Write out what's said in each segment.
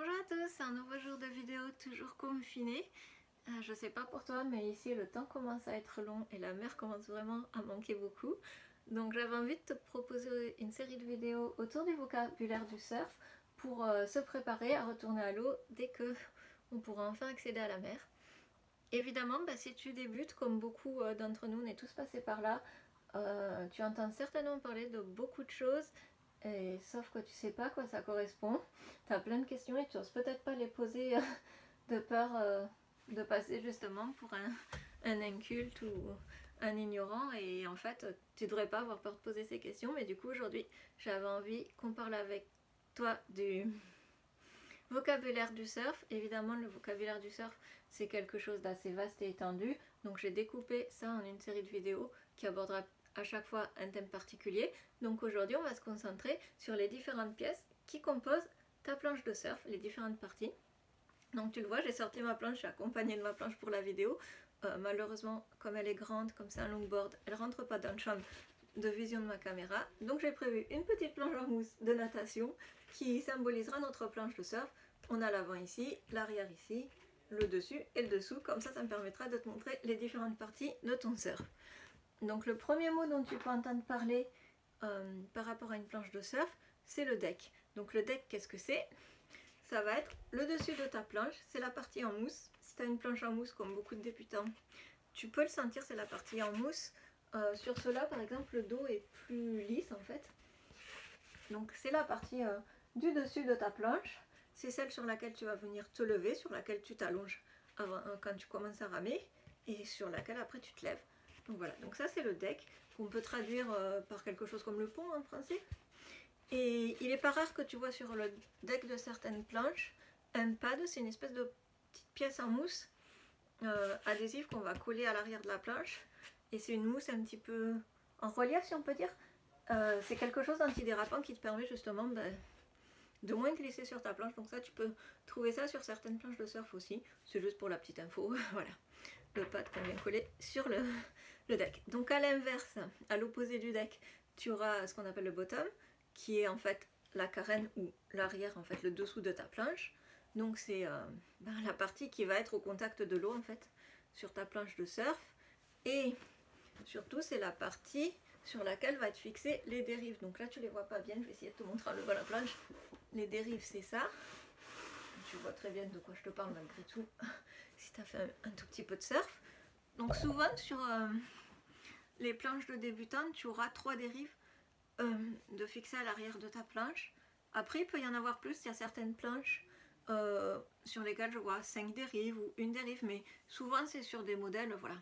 Bonjour à tous, c'est un nouveau jour de vidéo, toujours confiné. Je sais pas pour toi, mais ici le temps commence à être long et la mer commence vraiment à manquer beaucoup. Donc j'avais envie de te proposer une série de vidéos autour du vocabulaire du surf pour se préparer à retourner à l'eau dès que on pourra enfin accéder à la mer. Évidemment, si tu débutes, comme beaucoup d'entre nous, on est tous passés par là, tu entends certainement parler de beaucoup de choses. Et sauf que tu sais pas à quoi ça correspond, tu as plein de questions et tu oses peut-être pas les poser de peur de passer justement pour un inculte ou un ignorant, et en fait tu devrais pas avoir peur de poser ces questions. Mais du coup aujourd'hui j'avais envie qu'on parle avec toi du vocabulaire du surf. Évidemment le vocabulaire du surf c'est quelque chose d'assez vaste et étendu, donc j'ai découpé ça en une série de vidéos qui abordera à chaque fois un thème particulier. Donc aujourd'hui on va se concentrer sur les différentes pièces qui composent ta planche de surf, les différentes parties. Donc tu le vois, j'ai sorti ma planche, j'ai accompagné de ma planche pour la vidéo. Malheureusement, comme elle est grande, comme c'est un longboard, elle rentre pas dans le champ de vision de ma caméra. Donc j'ai prévu une petite planche en mousse de natation qui symbolisera notre planche de surf. On a l'avant ici, l'arrière ici, le dessus et le dessous. Comme ça me permettra de te montrer les différentes parties de ton surf. Donc le premier mot dont tu peux entendre parler par rapport à une planche de surf, c'est le deck. Donc le deck, qu'est-ce que c'est? Ça va être le dessus de ta planche, c'est la partie en mousse. Si tu as une planche en mousse comme beaucoup de débutants, tu peux le sentir, c'est la partie en mousse. Sur cela par exemple, le dos est plus lisse en fait. Donc c'est la partie du dessus de ta planche. C'est celle sur laquelle tu vas venir te lever, sur laquelle tu t'allonges quand tu commences à ramer, et sur laquelle après tu te lèves. Donc voilà, donc ça c'est le deck, qu'on peut traduire par quelque chose comme le pont en français. Et il n'est pas rare que tu vois sur le deck de certaines planches un pad, c'est une espèce de petite pièce en mousse adhésive qu'on va coller à l'arrière de la planche. Et c'est une mousse un petit peu en relief si on peut dire. C'est quelque chose d'antidérapant qui te permet justement de moins glisser sur ta planche. Donc ça tu peux trouver ça sur certaines planches de surf aussi, c'est juste pour la petite info. Voilà, le pad qu'on vient coller sur le deck. Donc à l'inverse, à l'opposé du deck, tu auras ce qu'on appelle le bottom, qui est en fait la carène ou l'arrière, en fait le dessous de ta planche. Donc c'est la partie qui va être au contact de l'eau en fait sur ta planche de surf, et surtout c'est la partie sur laquelle va être fixée les dérives. Donc là tu les vois pas bien, je vais essayer de te montrer en levant la planche. Les dérives c'est ça, tu vois très bien de quoi je te parle malgré tout si tu as fait un tout petit peu de surf. Donc souvent sur les planches de débutants tu auras 3 dérives de fixer à l'arrière de ta planche. Après il peut y en avoir plus, il y a certaines planches sur lesquelles je vois 5 dérives ou une dérive, mais souvent c'est sur des modèles, voilà.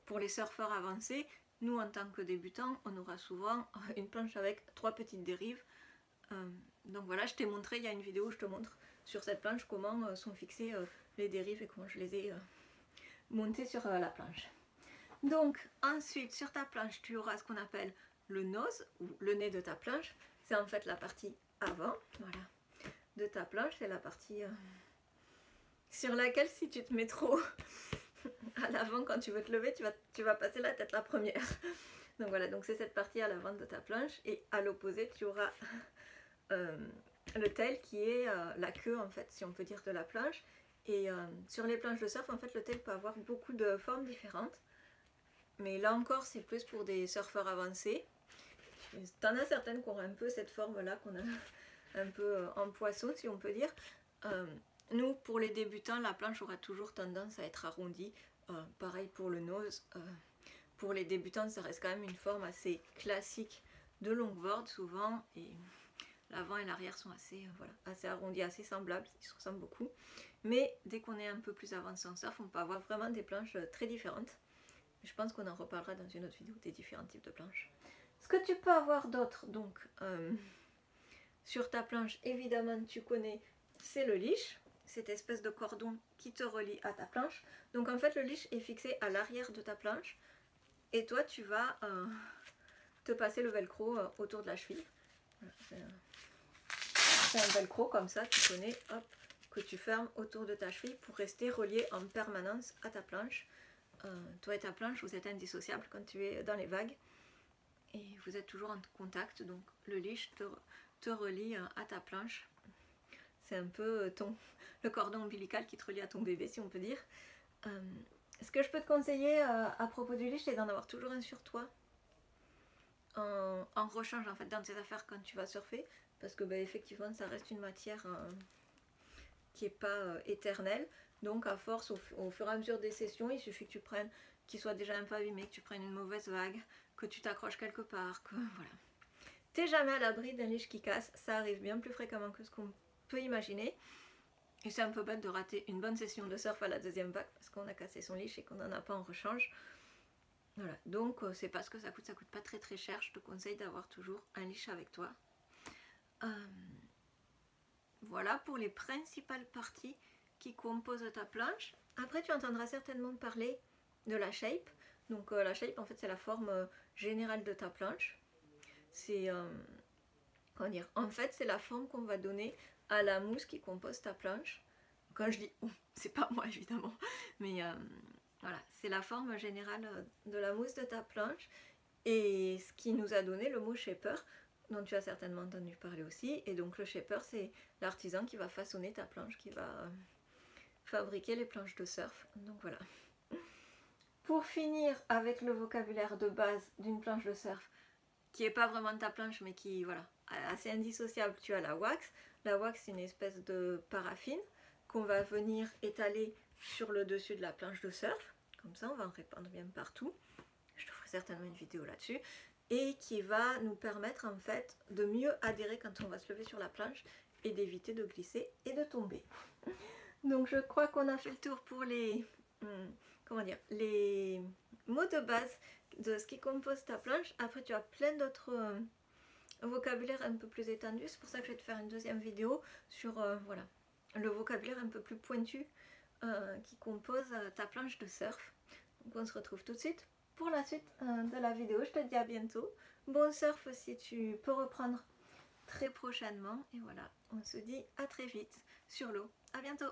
Pour les surfeurs avancés, nous en tant que débutants, on aura souvent une planche avec 3 petites dérives. Donc voilà, je t'ai montré, il y a une vidéo où je te montre sur cette planche comment sont fixées les dérives et comment je les ai montées sur la planche. Donc ensuite sur ta planche tu auras ce qu'on appelle le nose ou le nez de ta planche. C'est en fait la partie avant, voilà, de ta planche. C'est la partie sur laquelle si tu te mets trop à l'avant quand tu veux te lever, tu vas passer la tête la première. Donc voilà, donc c'est cette partie à l'avant de ta planche, et à l'opposé tu auras le tail qui est la queue en fait, si on peut dire, de la planche. Et sur les planches de surf en fait le tail peut avoir beaucoup de formes différentes, mais là encore c'est plus pour des surfeurs avancés. T'en as certaines qui ont un peu cette forme là, qu'on a un peu en poisson si on peut dire. Nous pour les débutants la planche aura toujours tendance à être arrondie, pareil pour le nose. Pour les débutants ça reste quand même une forme assez classique de longboard souvent, et l'avant et l'arrière sont assez, voilà, assez arrondis, assez semblables, ils se ressemblent beaucoup. Mais dès qu'on est un peu plus avancé en surf, on peut avoir vraiment des planches très différentes. Je pense qu'on en reparlera dans une autre vidéo des différents types de planches. Ce que tu peux avoir d'autre, donc sur ta planche, évidemment tu connais, c'est le leash, cette espèce de cordon qui te relie à ta planche. Donc en fait le leash est fixé à l'arrière de ta planche, et toi tu vas te passer le velcro autour de la cheville. Voilà, c'est un velcro comme ça, tu connais, hop, que tu fermes autour de ta cheville pour rester relié en permanence à ta planche. Toi et ta planche, vous êtes indissociables quand tu es dans les vagues, et vous êtes toujours en contact, donc le leash te relie à ta planche. c'est un peu le cordon ombilical qui te relie à ton bébé, si on peut dire. Ce que je peux te conseiller à propos du leash, c'est d'en avoir toujours un sur toi, en rechange en fait dans tes affaires quand tu vas surfer, parce que effectivement ça reste une matière qui n'est pas éternelle. Donc à force, au fur et à mesure des sessions, il suffit que tu prennes, qu'il soit déjà un peu abîmé, que tu prennes une mauvaise vague, que tu t'accroches quelque part, que voilà. T'es jamais à l'abri d'un leash qui casse, ça arrive bien plus fréquemment que ce qu'on peut imaginer. Et c'est un peu bête de rater une bonne session de surf à la deuxième vague parce qu'on a cassé son leash et qu'on n'en a pas en rechange. Voilà, donc c'est pas ce que ça coûte pas très très cher. Je te conseille d'avoir toujours un leash avec toi. Voilà pour les principales parties qui composent ta planche. Après tu entendras certainement parler de la shape. Donc la shape en fait c'est la forme générale de ta planche. C'est comment dire, en fait c'est la forme qu'on va donner à la mousse qui compose ta planche. Quand je dis c'est pas moi évidemment, mais voilà, c'est la forme générale de la mousse de ta planche et ce qui nous a donné le mot shaper, dont tu as certainement entendu parler aussi. Et donc le shaper, c'est l'artisan qui va façonner ta planche, qui va fabriquer les planches de surf. Donc voilà. Pour finir avec le vocabulaire de base d'une planche de surf, qui n'est pas vraiment ta planche, mais qui voilà, assez indissociable, tu as la wax. La wax, c'est une espèce de paraffine qu'on va venir étaler sur le dessus de la planche de surf. Comme ça, on va en répandre bien partout. Je te ferai certainement une vidéo là-dessus. Et qui va nous permettre en fait de mieux adhérer quand on va se lever sur la planche et d'éviter de glisser et de tomber. Donc je crois qu'on a fait le tour pour les, comment dire, les mots de base de ce qui compose ta planche. Après tu as plein d'autres vocabulaire un peu plus étendu, c'est pour ça que je vais te faire une deuxième vidéo sur voilà, le vocabulaire un peu plus pointu qui compose ta planche de surf. Donc on se retrouve tout de suite pour la suite de la vidéo. Je te dis à bientôt, bon surf si tu peux reprendre très prochainement, et voilà, on se dit à très vite sur l'eau. À bientôt.